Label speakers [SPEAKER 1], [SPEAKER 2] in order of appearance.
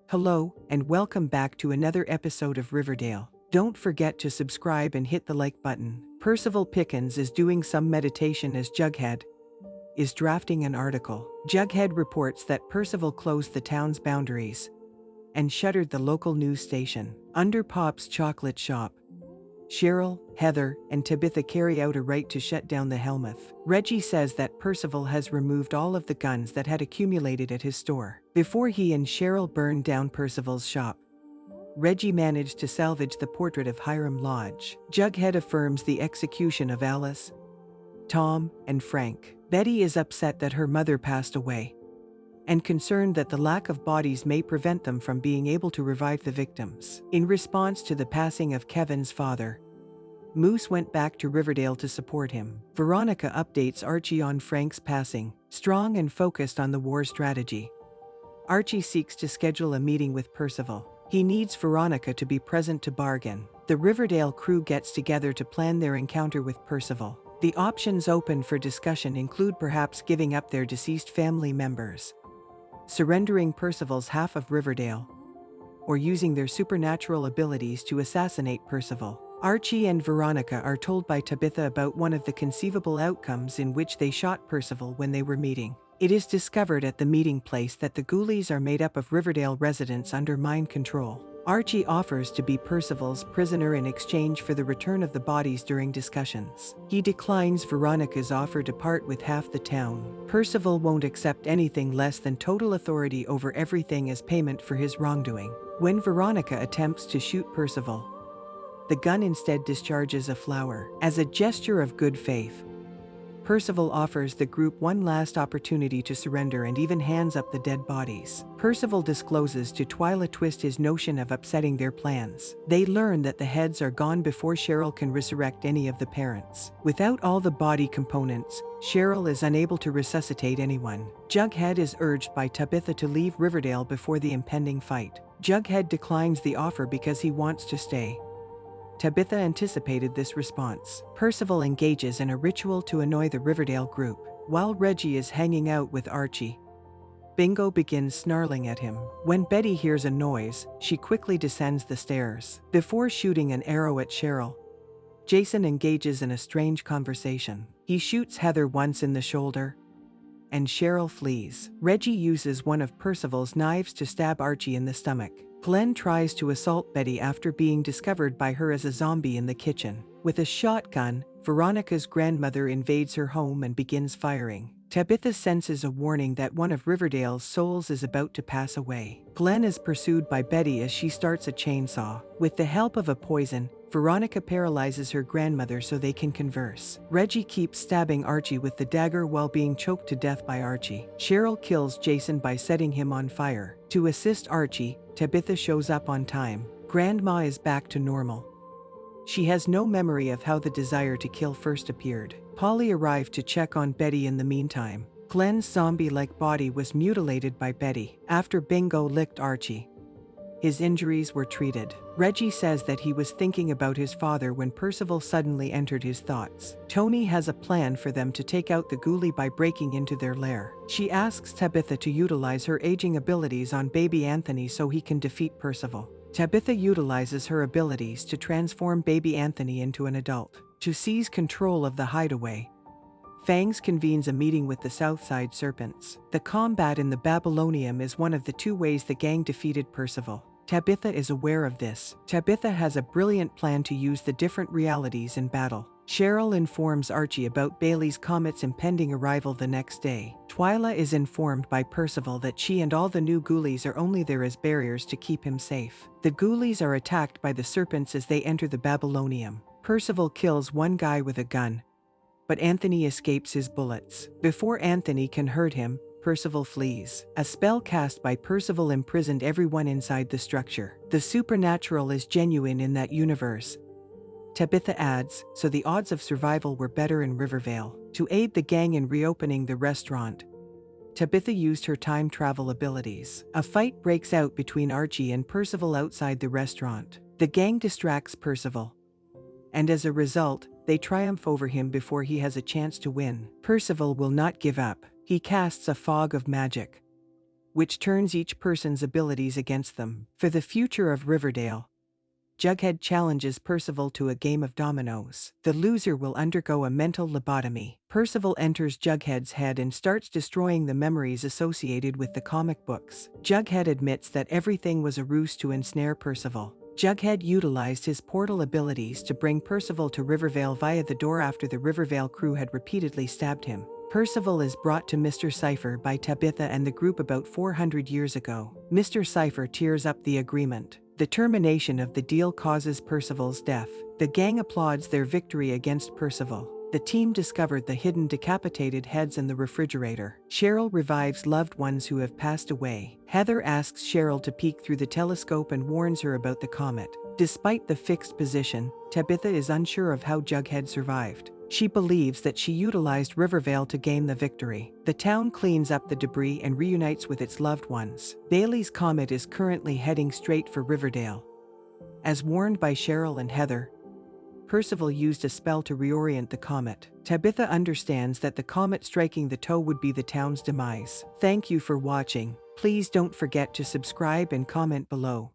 [SPEAKER 1] Hello, and welcome back to another episode of Riverdale. Don't forget to subscribe and hit the like button. Percival Pickens is doing some meditation as Jughead is drafting an article. Jughead reports that Percival closed the town's boundaries and shuttered the local news station. Under Pop's chocolate shop, Cheryl, Heather, and Tabitha carry out a right to shut down the Helmuth. Reggie says that Percival has removed all of the guns that had accumulated at his store. Before he and Cheryl burned down Percival's shop, Reggie managed to salvage the portrait of Hiram Lodge. Jughead affirms the execution of Alice, Tom, and Frank. Betty is upset that her mother passed away and concerned that the lack of bodies may prevent them from being able to revive the victims. In response to the passing of Kevin's father, Moose went back to Riverdale to support him. Veronica updates Archie on Frank's passing, strong and focused on the war strategy. Archie seeks to schedule a meeting with Percival. He needs Veronica to be present to bargain. The Riverdale crew gets together to plan their encounter with Percival. The options open for discussion include perhaps giving up their deceased family members, surrendering Percival's half of Riverdale, or using their supernatural abilities to assassinate Percival. Archie and Veronica are told by Tabitha about one of the conceivable outcomes in which they shot Percival when they were meeting. It is discovered at the meeting place that the Ghoulies are made up of Riverdale residents under mind control. Archie offers to be Percival's prisoner in exchange for the return of the bodies during discussions. He declines Veronica's offer to part with half the town. Percival won't accept anything less than total authority over everything as payment for his wrongdoing. When Veronica attempts to shoot Percival, the gun instead discharges a flower. As a gesture of good faith, Percival offers the group one last opportunity to surrender and even hands up the dead bodies. Percival discloses to Twyla Twist his notion of upsetting their plans. They learn that the heads are gone before Cheryl can resurrect any of the parents. Without all the body components, Cheryl is unable to resuscitate anyone. Jughead is urged by Tabitha to leave Riverdale before the impending fight. Jughead declines the offer because he wants to stay. Tabitha anticipated this response. Percival engages in a ritual to annoy the Riverdale group. While Reggie is hanging out with Archie, Bingo begins snarling at him. When Betty hears a noise, she quickly descends the stairs. Before shooting an arrow at Cheryl, Jason engages in a strange conversation. He shoots Heather once in the shoulder, and Cheryl flees. Reggie uses one of Percival's knives to stab Archie in the stomach. Glenn tries to assault Betty after being discovered by her as a zombie in the kitchen. With a shotgun, Veronica's grandmother invades her home and begins firing. Tabitha senses a warning that one of Riverdale's souls is about to pass away. Glenn is pursued by Betty as she starts a chainsaw. With the help of a poison, Veronica paralyzes her grandmother so they can converse. Reggie keeps stabbing Archie with the dagger while being choked to death by Archie. Cheryl kills Jason by setting him on fire. To assist Archie, Tabitha shows up on time. Grandma is back to normal. She has no memory of how the desire to kill first appeared. Polly arrived to check on Betty in the meantime. Glenn's zombie-like body was mutilated by Betty. After Bingo licked Archie, his injuries were treated. Reggie says that he was thinking about his father when Percival suddenly entered his thoughts. Tony has a plan for them to take out the Ghoulie by breaking into their lair. She asks Tabitha to utilize her aging abilities on baby Anthony so he can defeat Percival. Tabitha utilizes her abilities to transform baby Anthony into an adult. To seize control of the hideaway, Fangs convenes a meeting with the Southside Serpents. The combat in the Babylonium is one of the two ways the gang defeated Percival. Tabitha is aware of this. Tabitha has a brilliant plan to use the different realities in battle. Cheryl informs Archie about Bailey's Comet's impending arrival the next day. Twyla is informed by Percival that she and all the new Ghoulies are only there as barriers to keep him safe. The Ghoulies are attacked by the Serpents as they enter the Babylonium. Percival kills one guy with a gun, but Anthony escapes his bullets. Before Anthony can hurt him, Percival flees. A spell cast by Percival imprisoned everyone inside the structure. The supernatural is genuine in that universe, Tabitha adds, so the odds of survival were better in Riverdale. To aid the gang in reopening the restaurant, Tabitha used her time travel abilities. A fight breaks out between Archie and Percival outside the restaurant. The gang distracts Percival, and as a result, they triumph over him before he has a chance to win. Percival will not give up. He casts a fog of magic, which turns each person's abilities against them. For the future of Riverdale, Jughead challenges Percival to a game of dominoes. The loser will undergo a mental lobotomy. Percival enters Jughead's head and starts destroying the memories associated with the comic books. Jughead admits that everything was a ruse to ensnare Percival. Jughead utilized his portal abilities to bring Percival to Riverdale via the door after the Riverdale crew had repeatedly stabbed him. Percival is brought to Mr. Cypher by Tabitha and the group about 400 years ago. Mr. Cypher tears up the agreement. The termination of the deal causes Percival's death. The gang applauds their victory against Percival. The team discovered the hidden decapitated heads in the refrigerator. Cheryl revives loved ones who have passed away. Heather asks Cheryl to peek through the telescope and warns her about the comet. Despite the fixed position, Tabitha is unsure of how Jughead survived. She believes that she utilized Riverdale to gain the victory. The town cleans up the debris and reunites with its loved ones. Bailey's comet is currently heading straight for Riverdale. As warned by Cheryl and Heather, Percival used a spell to reorient the comet. Tabitha understands that the comet striking the toe would be the town's demise. Thank you for watching. Please don't forget to subscribe and comment below.